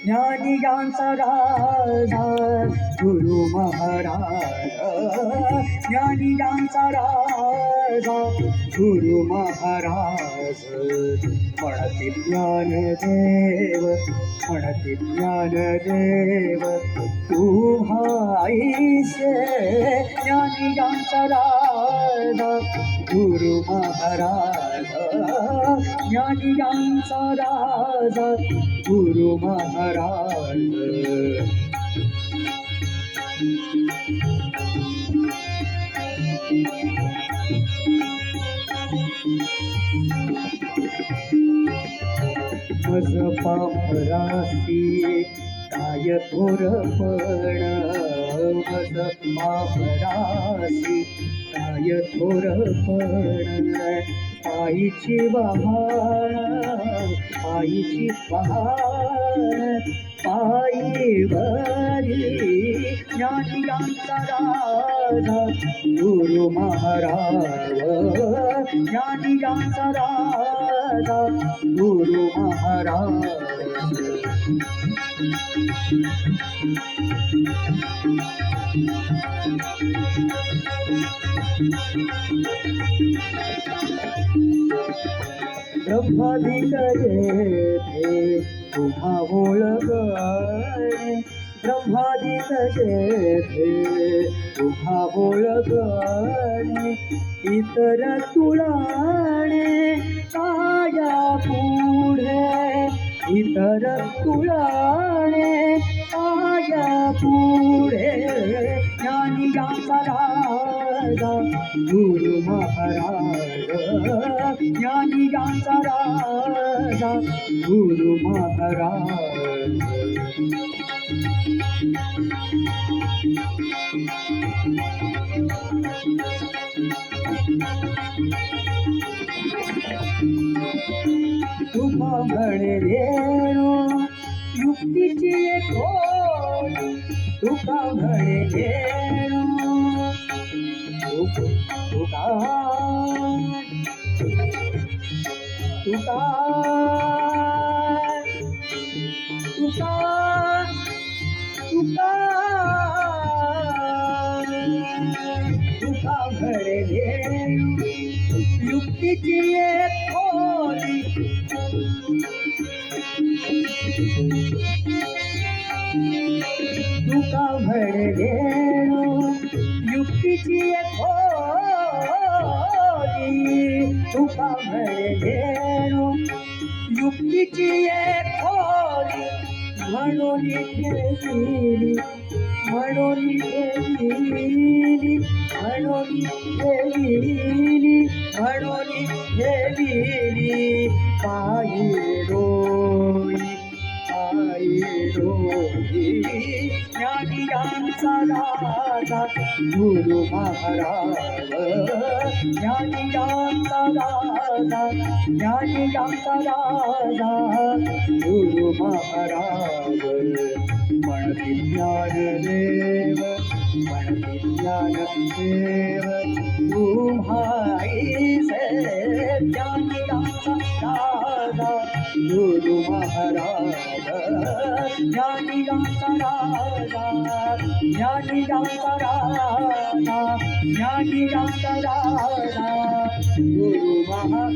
ज्ञानियांचा राजा गुरु महाराज, ज्ञानियांचा राजा गुरु महाराज. म्हणती ज्ञानदेव, म्हणती ज्ञानदेव, तू भाईसे. ज्ञानियांचा राजा गुरु महाराज, ज्ञानियांचा राजा गुरु महाराज. मज पामरासी काय थोरपण, मज पामरासी काय थोरपण. पायीची वाहन, पायीची वाहन, पायीवरी ज्ञानियांचा राजा गुरु महाराज, ज्ञानियांचा राजा गुरु महाराज. ब्रह्मादिक जेथे तुम्हा ओळखणे, ब्रह्मादिक जेथे तुम्हा ओळखणे. इतर तुळाणे काया पुढे, इतर तुळाणे काया पुढे. ज्ञानियांचा राजा गुरु महाराज, ज्ञानियांचा राजा गुरु महाराज. तुका म्हणे रेणू युक्तीची एक ओळ, तुका म्हणे रेणू तुका तुका तुका तुका तुका म्हणे रेणू युक्तीची एक ओळी. तुका म्हणे रेणू युक्तीची एक ओळी. तुका म्हणे रेणू युक्तीची एक ओळी. म्हणून ठेविली, म्हणून ठेविली, म्हणून ठेविली, म्हणून ठेविली. पायी डोळी, पायी डोळी. ज्ञानियांचा राजा गुरु महाराज, ज्ञानियांचा राजा, ज्ञानियांचा राजा गुरु महाराज. म्हणती ज्ञानदेव, म्हणती ज्ञानदेव, तू भाईसे. ज्ञानियांचा राजा गुरु महाराज, ज्ञानियांचा राजा, ज्ञानियांचा राजा, ज्ञानियांचा राजा गुरु महाराज.